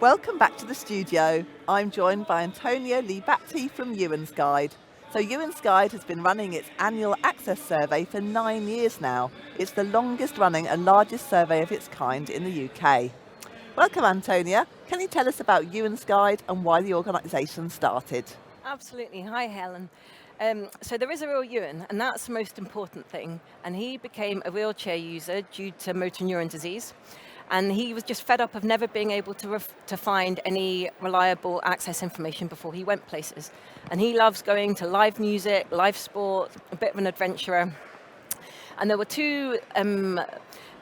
Welcome back to the studio. I'm joined by Antonia Lee-Bapti from Euans Guide. So Euans Guide has been running its annual access survey for 9 years now. It's the longest running and largest survey of its kind in the UK. Welcome, Antonia. Can you tell us about Euans Guide and why the organisation started? Absolutely. Hi, Helen. So there is a real Euan, and that's the most important thing. And he became a wheelchair user due to motor neuron disease. And he was just fed up of never being able to find any reliable access information before he went places. And he loves going to live music, live sport, a bit of an adventurer. And there were two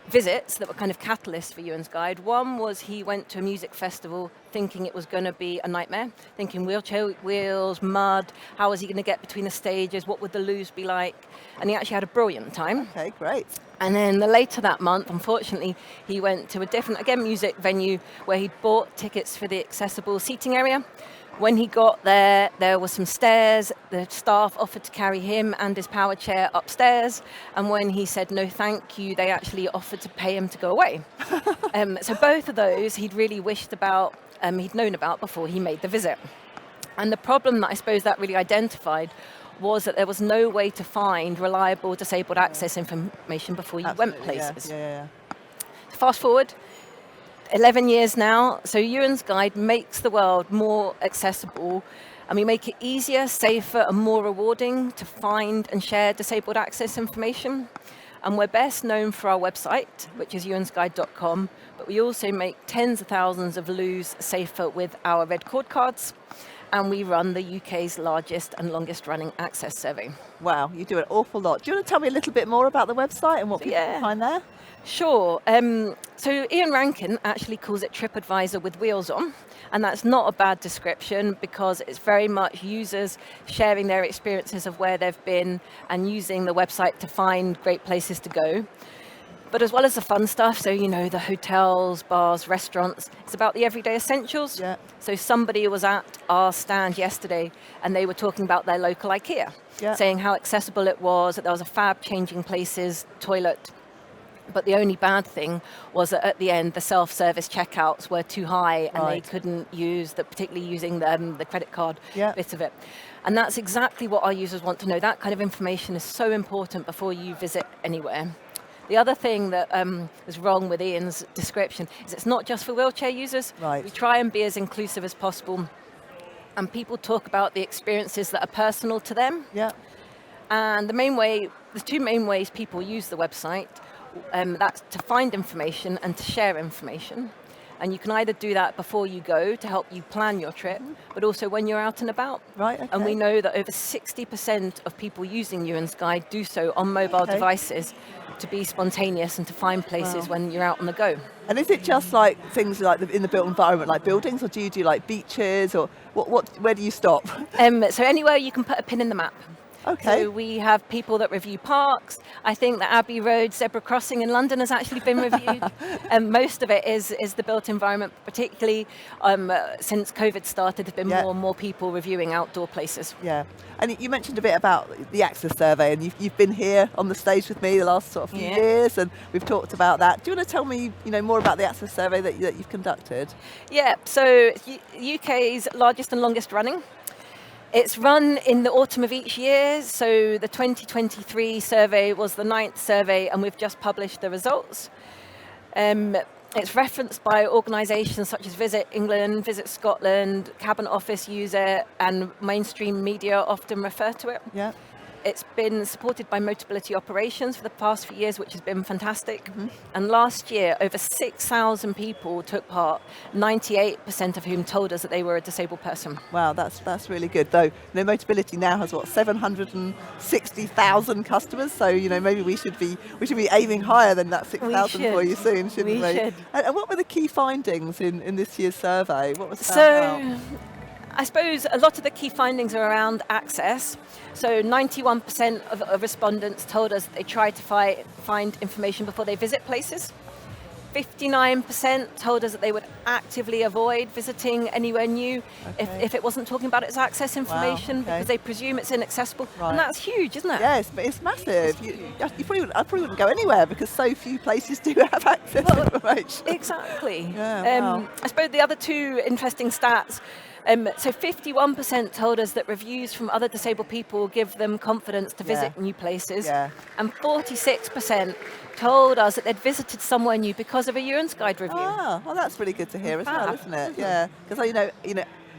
visits that were kind of catalysts for Euan's Guide. One was he went to a music festival thinking it was going to be a nightmare, thinking wheelchair wheels, mud, how was he going to get between the stages, what would the loos be like? And he actually had a brilliant time. Okay, great. And then later that month, unfortunately, he went to a different, again, music venue where he bought tickets for the accessible seating area. When he got there, there were some stairs. The staff offered to carry him and his power chair upstairs. And when he said no thank you, they actually offered to pay him to go away. So both of those he'd really wished about, he'd known about before he made the visit. And the problem that I suppose that really identified was that there was no way to find reliable disabled access information before you went places. Yeah. Fast forward 11 years now, so Euan's Guide makes the world more accessible, and we make it easier, safer and more rewarding to find and share disabled access information. And we're best known for our website, which is euansguide.com, but we also make tens of thousands of loos safer with our red cord cards, and we run the UK's largest and longest running access survey. Wow, you do an awful lot. Do you want to tell me a little bit more about the website and what people can find there? Sure. So Ian Rankin actually calls it TripAdvisor with wheels on, and that's not a bad description because it's very much users sharing their experiences of where they've been and using the website to find great places to go. But as well as the fun stuff, so the hotels, bars, restaurants, it's about the everyday essentials. Yeah. So somebody was at our stand yesterday and they were talking about their local IKEA, saying how accessible it was, that there was a fab changing places, toilet. But the only bad thing was that at the end, the self-service checkouts were too high and they couldn't use, particularly using the credit card bit of it. And that's exactly what our users want to know. That kind of information is so important before you visit anywhere. The other thing that is wrong with Ian's description is it's not just for wheelchair users. Right. We try and be as inclusive as possible. And people talk about the experiences that are personal to them. Yeah. And there's two main ways people use the website. That's to find information and to share information. And you can either do that before you go to help you plan your trip, but also when you're out and about. Right, okay. And we know that over 60% of people using Euan's Guide do so on mobile devices to be spontaneous and to find places when you're out on the go. And is it just like things like in the built environment, like buildings, or do you do like beaches, or where do you stop? So anywhere you can put a pin in the map. Okay. So we have people that review parks. I think the Abbey Road zebra crossing in London has actually been reviewed. And most of it is the built environment, particularly since COVID started, there have been more and more people reviewing outdoor places. Yeah. And you mentioned a bit about the access survey, and you've been here on the stage with me the last sort of few years, and we've talked about that. Do you want to tell me more about the access survey that you've conducted? Yeah, so UK's largest and longest running. It's run in the autumn of each year, so the 2023 survey was the 9th survey, and we've just published the results. It's referenced by organisations such as Visit England, Visit Scotland, Cabinet Office use it, and mainstream media often refer to it. Yeah. It's been supported by Motability Operations for the past few years, which has been fantastic. Mm-hmm. And last year, over 6,000 people took part, 98% of whhom told us that they were a disabled person. Wow, that's really good. Though, Motability now has 760,000 customers. So, maybe we should be aiming higher than that 6,000 for you soon, shouldn't we? Should. And what were the key findings in this year's survey? What was found out? I suppose a lot of the key findings are around access. So 91% of respondents told us they try to find information before they visit places. 59% told us that they would actively avoid visiting anywhere new if it wasn't talking about its access information because they presume it's inaccessible. Right. And that's huge, isn't it? Yes, but it's massive. I probably wouldn't go anywhere because so few places do have access to information. Exactly. Yeah, I suppose the other two interesting stats, so 51% told us that reviews from other disabled people give them confidence to visit new places, and 46% told us that they'd visited somewhere new because of a Euan's Guide review. Well, that's really good to hear as well, isn't it? Yeah, because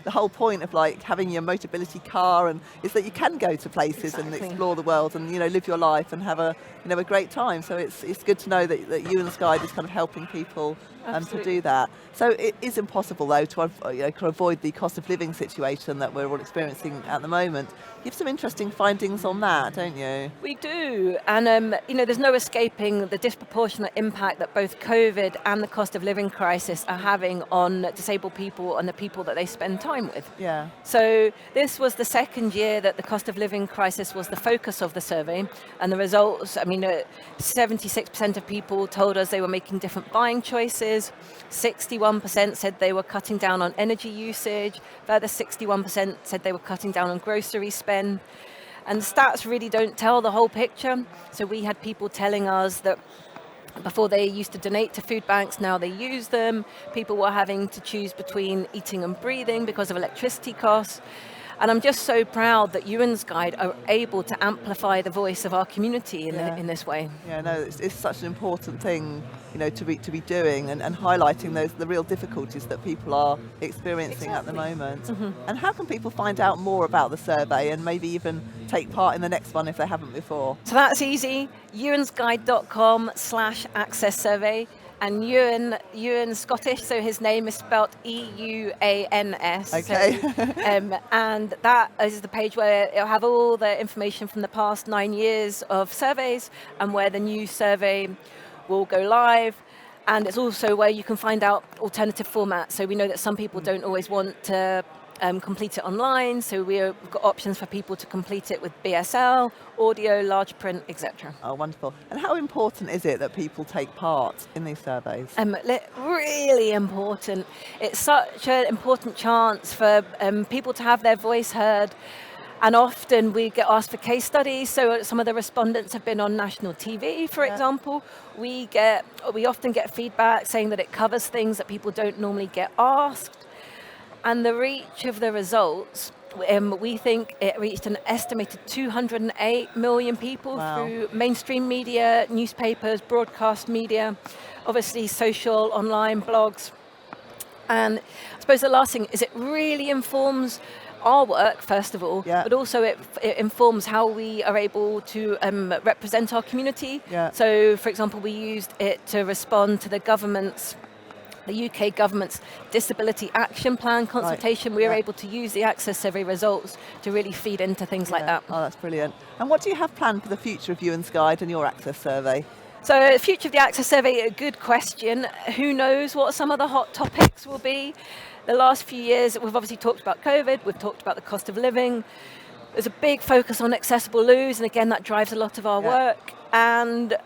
the whole point of like having your Motability car is that you can go to places and explore the world and live your life and have a great time. So it's good to know that Euan's Guide is kind of helping people to do that. So it is impossible though to avoid the cost of living situation that we're all experiencing at the moment. You have some interesting findings on that, don't you? We do, and there's no escaping the disproportionate impact that both COVID and the cost of living crisis are having on disabled people and the people that they spend time with. Yeah. So this was the second year that the cost of living crisis was the focus of the survey, and the results, 76% of people told us they were making different buying choices, 61% said they were cutting down on energy usage, further 61% said they were cutting down on grocery spend. And the stats really don't tell the whole picture. So we had people telling us that before they used to donate to food banks, now they use them. People were having to choose between eating and breathing because of electricity costs. And I'm just so proud that Euan's Guide are able to amplify the voice of our community in this way. Yeah, no, it's such an important thing, to be doing and highlighting the real difficulties that people are experiencing at the moment. Mm-hmm. And how can people find out more about the survey and maybe even take part in the next one if they haven't before? So that's easy, euansguide.com/access survey. And Euan's Scottish, so his name is spelled Euans. Okay. So, and that is the page where it'll have all the information from the past 9 years of surveys and where the new survey will go live. And it's also where you can find out alternative formats. So we know that some people don't always want to complete it online, so we've got options for people to complete it with BSL, audio, large print, etc. Oh, wonderful. And how important is it that people take part in these surveys? Really important. It's such an important chance for people to have their voice heard. And often we get asked for case studies, so some of the respondents have been on national TV, for example. We often get feedback saying that it covers things that people don't normally get asked. And the reach of the results, we think it reached an estimated 208 million people through mainstream media, newspapers, broadcast media, obviously social, online, blogs. And I suppose the last thing is it really informs our work, first of all, but also it informs how we are able to represent our community. Yeah. So, for example, we used it to respond to the UK government's Disability Action Plan consultation. We were able to use the Access Survey results to really feed into things like that. Oh, that's brilliant. And what do you have planned for the future of Euan's Guide and your Access Survey? So the future of the Access Survey, a good question. Who knows what some of the hot topics will be? The last few years, we've obviously talked about COVID, we've talked about the cost of living. There's a big focus on accessible loos, and again, that drives a lot of our work. And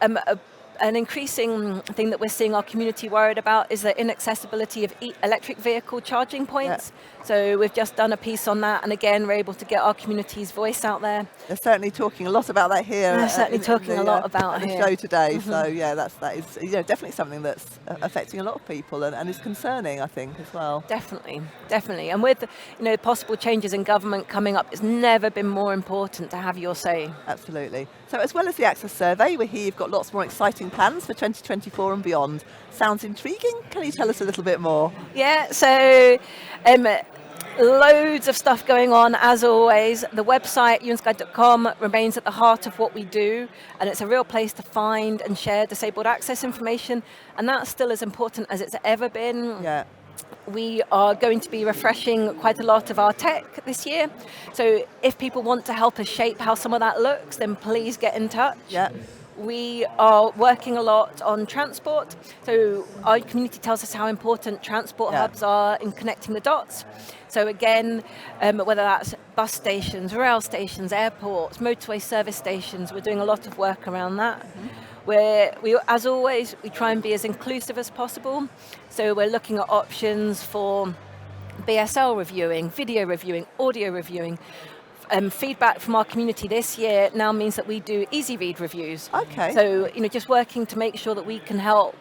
an increasing thing that we're seeing our community worried about is the inaccessibility of electric vehicle charging points. Yeah. So we've just done a piece on that, and again, we're able to get our community's voice out there. They're certainly talking a lot about that here. They're certainly talking a lot about the show today. Mm-hmm. So yeah, that is definitely something that's affecting a lot of people and is concerning, I think, as well. Definitely. And with possible changes in government coming up, it's never been more important to have your say. Absolutely. So as well as the Access Survey, we hear you've got lots more exciting plans for 2024 and beyond. Sounds intriguing. Can you tell us a little bit more? Yeah, so loads of stuff going on as always. The website, euansguide.com, remains at the heart of what we do, and it's a real place to find and share disabled access information, and that's still as important as it's ever been. Yeah. We are going to be refreshing quite a lot of our tech this year. So if people want to help us shape how some of that looks, then please get in touch. Yeah. We are working a lot on transport. So our community tells us how important transport hubs are in connecting the dots. So again, whether that's bus stations, rail stations, airports, motorway service stations, we're doing a lot of work around that. Mm-hmm. As always, we try and be as inclusive as possible. So we're looking at options for BSL reviewing, video reviewing, audio reviewing. Feedback from our community this year now means that we do easy read reviews. Okay. So, just working to make sure that we can help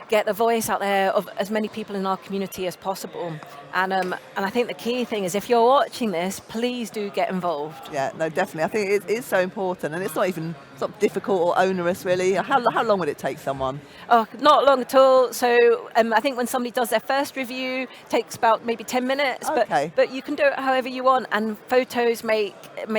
get the voice out there of as many people in our community as possible. And I think the key thing is, if you're watching this, please do get involved. Yeah, no, definitely. I think it is so important, and it's not even sort of difficult or onerous, really. How long would it take someone? Oh, not long at all. So I think when somebody does their first review, it takes about maybe 10 minutes. Okay. But you can do it however you want, and photos make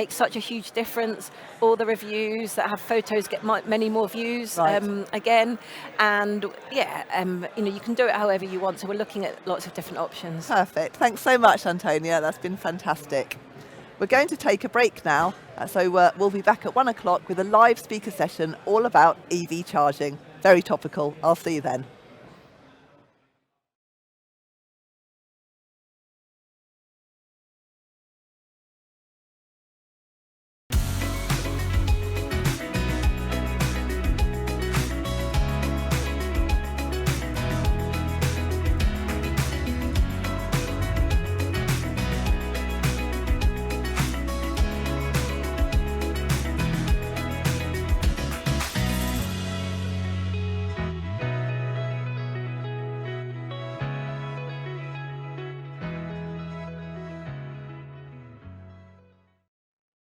such a huge difference. All the reviews that have photos get many more views, Right. again. And you can do it however you want. So we're looking at lots of different options. Perfect. Thanks so much, Antonia. That's been fantastic. We're going to take a break now, so we'll be back at 1 o'clock with a live speaker session all about EV charging. Very topical. I'll see you then.